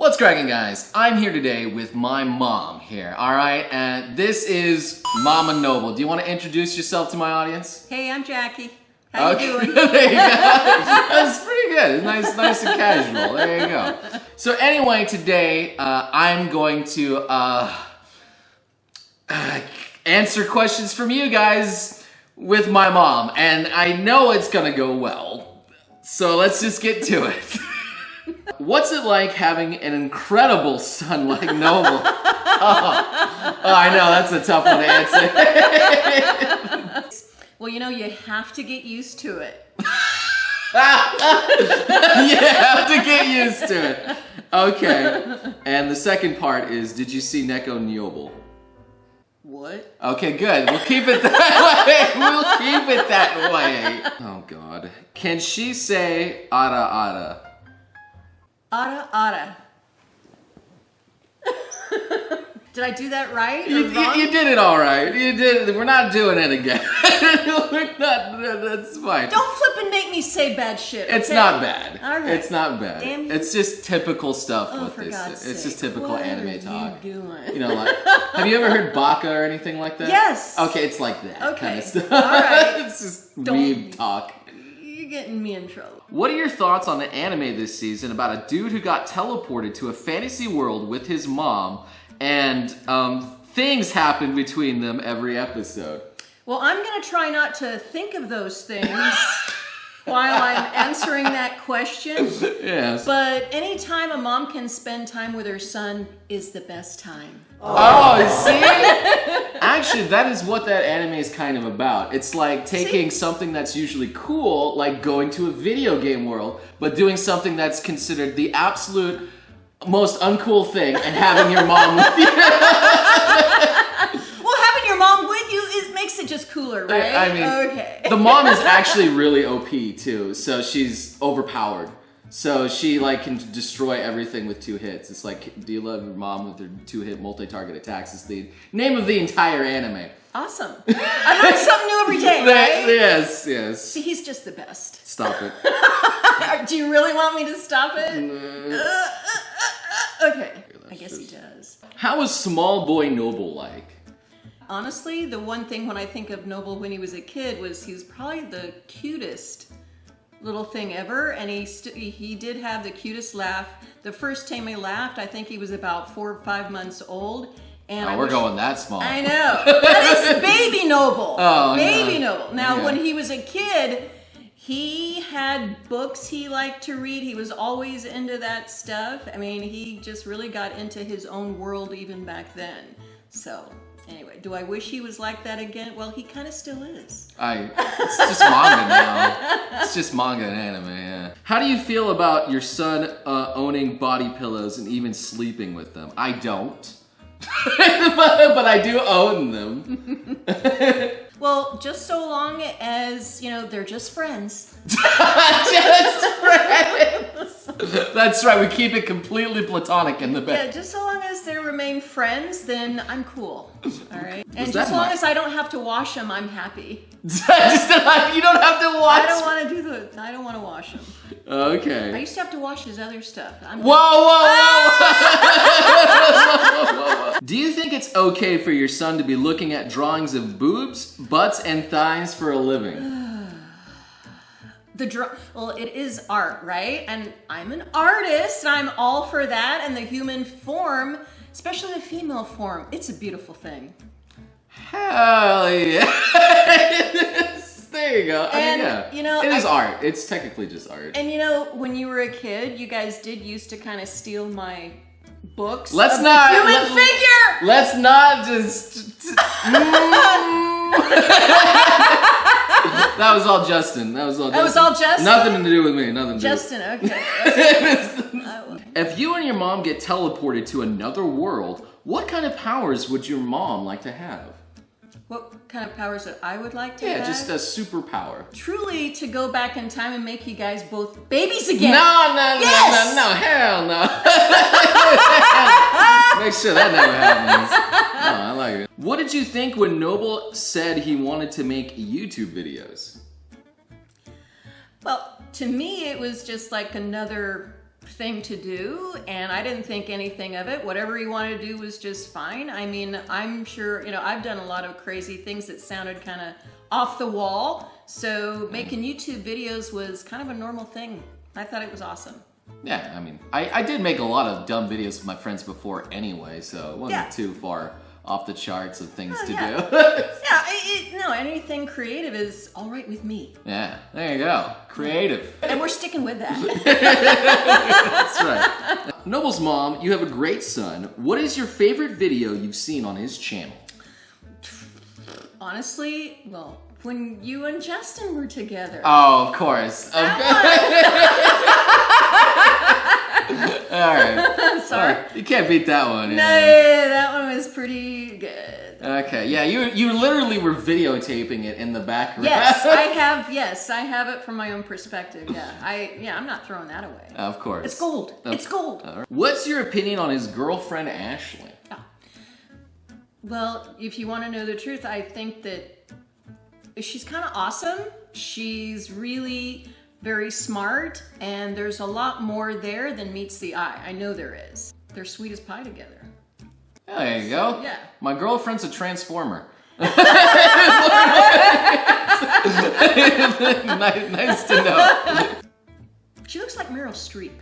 What's cracking, guys? I'm here today with my mom here, alright? And this is Mama Noble. Do you want to introduce yourself to my audience? Hey, I'm Jackie. How you doing? There you go. That's pretty good. It's nice and casual. There you go. So anyway, today I'm going to answer questions from you guys with my mom. And I know it's gonna go well. So let's just get to it. What's it like having an incredible son like Noble? Oh, I know, that's a tough one to answer. Well, you know, you have to get used to it. You have to get used to it. Okay. And the second part is, did you see Necco Noble? What? Okay, good. We'll keep it that way. We'll keep it that way. Oh, God. Can she say ara ara? Ara ara. Did I do that right? You did it all right. You did it. We're not doing it again. We're not. That's fine. Don't flip and make me say bad shit. Okay? It's not bad. All right. It's not bad. Damn you. It's just typical stuff with for this. God's It's sake. just typical What anime are talk. you doing? You know, like, have you ever heard baka or anything like that? Yes. Okay, it's like that Okay. kind of stuff. All right. It's just Don't- weeb talk. You're getting me in trouble. What are your thoughts on the anime this season about a dude who got teleported to a fantasy world with his mom and things happen between them every episode? Well, I'm going to try not to think of those things while I'm answering that question. Yes. But anytime a mom can spend time with her son is the best time. Oh, see? Actually, that is what that anime is kind of about. It's like taking something that's usually cool, like going to a video game world, but doing something that's considered the absolute most uncool thing and having your mom with you. Well, having your mom with you makes it just cooler, right? I mean, okay. The mom is actually really OP too, so she's overpowered. So she like can destroy everything with 2 hits. It's like, do you love your mom with her 2-hit multi-target attacks? It's the name of the entire anime. Awesome. I learn something new every day, right? Yes, yes. See, he's just the best. Stop it. Do you really want me to stop it? Okay. I guess he does. How was Small Boy Noble like? Honestly, the one thing when I think of Noble when he was a kid was he was probably the cutest little thing ever, and he did have the cutest laugh. The first time he laughed, I think he was about 4 or 5 months old. And We're going that small. I know. That is Baby Noble. Oh, Baby no. Noble. Now, Yeah. when he was a kid, he had books he liked to read. He was always into that stuff. I mean, he just really got into his own world even back then. So, anyway, do I wish he was like that again? Well, he kind of still is. It's just manga now. It's just manga and anime, yeah. How do you feel about your son owning body pillows and even sleeping with them? I don't. but I do own them. Well, just so long as, you know, they're just friends. Just friends. That's right, we keep it completely platonic in the bed. Yeah, just so long as they remain friends, then I'm cool. All right? And that just as long my- as I don't have to wash them, I'm happy. You don't have to watch. I don't want to I don't want to wash them. I Okay. used to have to wash his other stuff. Whoa. Do you think it's okay for your son to be looking at drawings of boobs, butts, and thighs for a living? Well, it is art, right? And I'm an artist, and I'm all for that. And the human form, especially the female form, it's a beautiful thing. Hell yeah. There you go. I mean, yeah. you know, it is art. It's technically just art. And you know, when you were a kid, you guys did used to kind of steal my books. Let's of not- the human figure. Let's not just. That was all Justin. That was all Justin. Nothing to do with me. Nothing to Justin, okay. If you and your mom get teleported to another world, what kind of powers would your mom like to have? What kind of powers that I would like to Yeah, have? just a superpower. Truly to go back in time and make you guys both babies again. No, Yes! no, hell no. Make sure that never happens. No, I like it. What did you think when Noble said he wanted to make YouTube videos? Well, to me, it was just like another thing to do, and I didn't think anything of it. Whatever he wanted to do was just fine. I mean, I'm sure, you know, I've done a lot of crazy things that sounded kind of off the wall, so making YouTube videos was kind of a normal thing. I thought it was awesome. Yeah, I mean, I did make a lot of dumb videos with my friends before anyway, so it wasn't too far off the charts of things to do. No, anything creative is all right with me. Yeah, there you go. Creative. And we're sticking with that. That's right. Noble's mom, you have a great son. What is your favorite video you've seen on his channel? Honestly, well, when you and Justin were together. Oh, of course. All right. Sorry. Oh, you can't beat that one. No, that one was pretty good. Okay, yeah, you literally were videotaping it in the background. Yes, I have it from my own perspective. Yeah, I'm not throwing that away. Of course. It's gold. It's gold. What's your opinion on his girlfriend, Ashley? Oh. Well, if you want to know the truth, I think that she's kind of awesome. She's really very smart, and there's a lot more there than meets the eye. I know there is. They're sweet as pie together. There you go. Yeah. My girlfriend's a transformer. Nice to know. She looks like Meryl Streep.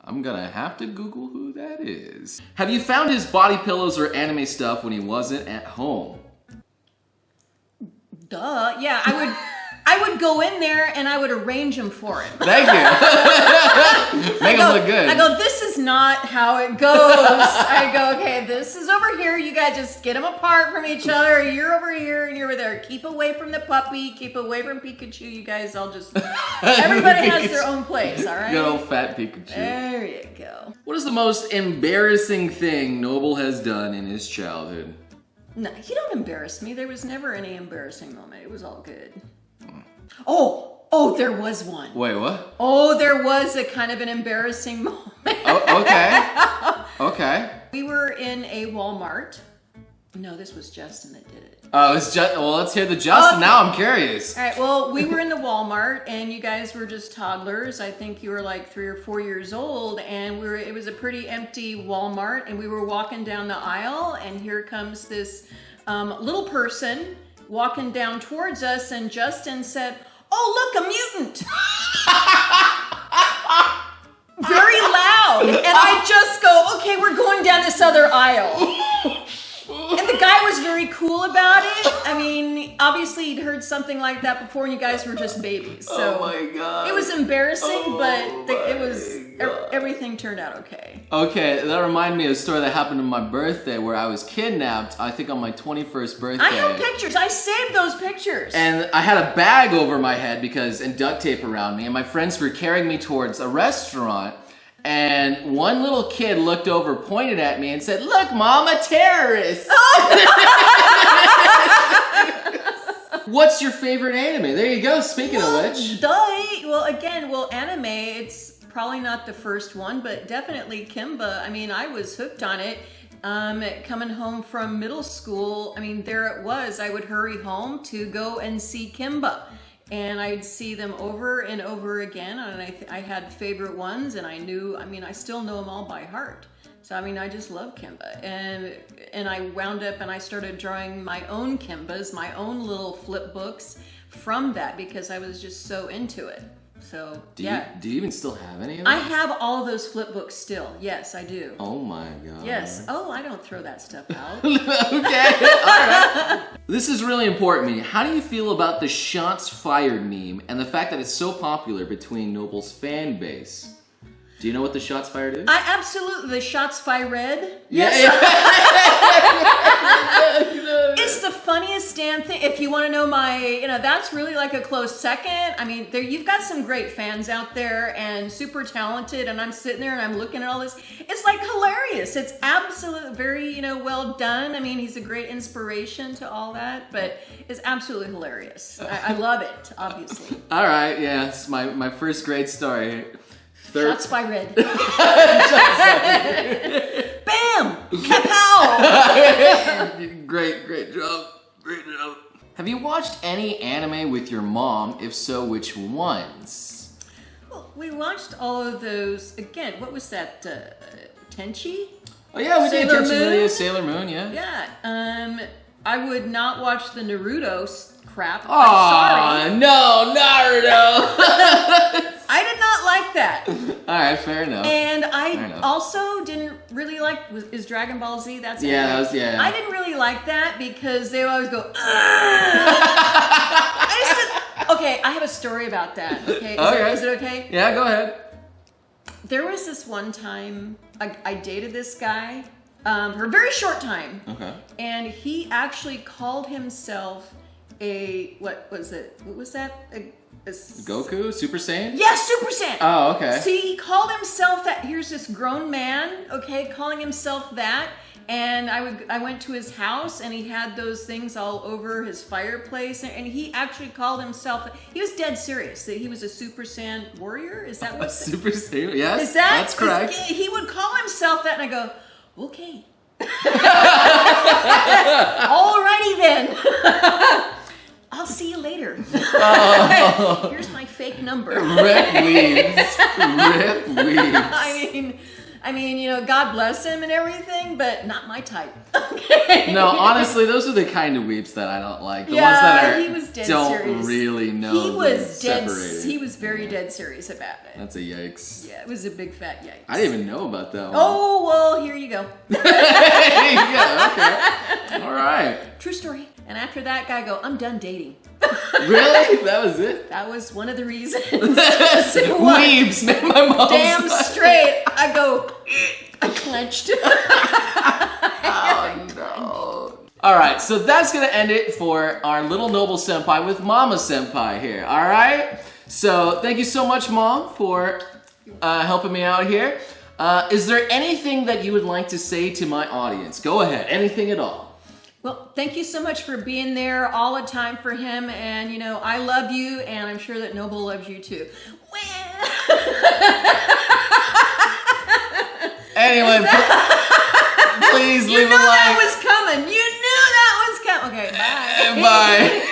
I'm gonna have to Google who that is. Have you found his body pillows or anime stuff when he wasn't at home? Duh. Yeah, I would go in there and I would arrange them for him. Thank you. Make him look good. I go, this is not how it goes. I go, okay, this is over here. You guys just get them apart from each other. You're over here and you're over there. Keep away from the puppy. Keep away from Pikachu. You guys all just... Everybody has their own place, all right? Good old fat Pikachu. There you go. What is the most embarrassing thing Noble has done in his childhood? No, you don't embarrass me. There was never any embarrassing moment. It was all good. Oh, there was one. Wait, what? Oh, there was a kind of an embarrassing moment. Oh, okay. Okay. We were in a Walmart. No, this was Justin that did it. Oh, it's just, well, let's hear the Justin. Now I'm curious. All right, well, we were in the Walmart and you guys were just toddlers. I think you were like 3 or 4 years old, and it was a pretty empty Walmart, and we were walking down the aisle, and here comes this little person walking down towards us, and Justin said, "Oh, look, a mutant!" Very loud. And I just go, okay, we're going down this other aisle. And the guy was very cool about it. I mean, obviously he'd heard something like that before, and you guys were just babies. So oh my God. It was embarrassing, everything turned out okay. Okay, that reminded me of a story that happened on my birthday where I was kidnapped, I think on my 21st birthday. I have pictures. I saved those pictures. And I had a bag over my head and duct tape around me, and my friends were carrying me towards a restaurant. And one little kid looked over, pointed at me, and said, "Look, Mom, a terrorist." What's your favorite anime? There you go, speaking of which. Anime, it's probably not the first one, but definitely Kimba. I mean, I was hooked on it. Coming home from middle school, I mean, there it was. I would hurry home to go and see Kimba. And I'd see them over and over again, and I had favorite ones, and I still know them all by heart. So, I mean, I just love Kimba. And I wound up and I started drawing my own Kimbas, my own little flip books from that, because I was just so into it. So, do you even still have any of them? I have all of those flip books still. Yes, I do. Oh my God. Yes. Oh, I don't throw that stuff out. Okay, alright. This is really important to me. How do you feel about the shots fired meme and the fact that it's so popular between Noble's fan base? Do you know what the shots fired is? The shots fired. Yes. It's the funniest damn thing. If you want to know that's really like a close second. I mean, you've got some great fans out there and super talented, and I'm sitting there and I'm looking at all this. It's like hilarious. It's absolutely very, well done. I mean, he's a great inspiration to all that, but it's absolutely hilarious. I love it, obviously. All right, yeah, it's my first grade story. Shots by red. Bam! Kapow! Great job. Great job. Have you watched any anime with your mom? If so, which ones? Well, we watched all of those again. What was that? Tenchi? Oh yeah, we did Sailor Tenchi Moon? Muyo, Sailor Moon, yeah. Yeah. I would not watch the Naruto crap. I'm Aw, sorry. no, Naruto! I did not like that. Alright, fair enough. And Fair I enough. also didn't really like, is Dragon Ball Z, that's it? Yeah, that was, yeah. I didn't really like that because they always go, okay, I have a story about that, okay? Is it okay? Yeah, go ahead. There was this one time, I dated this guy for a very short time. Okay. And he actually called himself what was it? What was that? Goku? Super Saiyan? Yes, Super Saiyan. Oh, okay. See, he called himself that. Here's this grown man, okay, calling himself that. And I went to his house, and he had those things all over his fireplace, and he actually called himself. He was dead serious that he was a Super Saiyan warrior. Is that what? Super Saiyan? Yes, Is that? that's correct. He would call himself that, and I go, okay. Alrighty then. I'll see you later. Here's my fake number. Rip weaves. Rip weaves. I mean, you know, God bless him and everything, but not my type. Okay. No, honestly, those are the kind of weeps that I don't like. The ones Yeah, that he was dead don't serious. really know. He was they're dead. separated. He was very dead serious about it. That's a yikes. Yeah, it was a big fat yikes. I didn't even know about that one. Oh well, here you go. Yeah, okay. All right. True story. And after that, guy go, I'm done dating. Really? That was it? That was one of the reasons. Say what? Weeps, man. My mom's Damn like- straight. I go, I clenched. Oh, no. All right, so that's going to end it for our little Noble Senpai with Mama Senpai here, all right? So thank you so much, Mom, for helping me out here. Is there anything that you would like to say to my audience? Go ahead, anything at all. Well, thank you so much for being there all the time for him. And, you know, I love you, and I'm sure that Noble loves you too. Anyway, please leave a like. You knew that was coming. Okay, bye. Bye.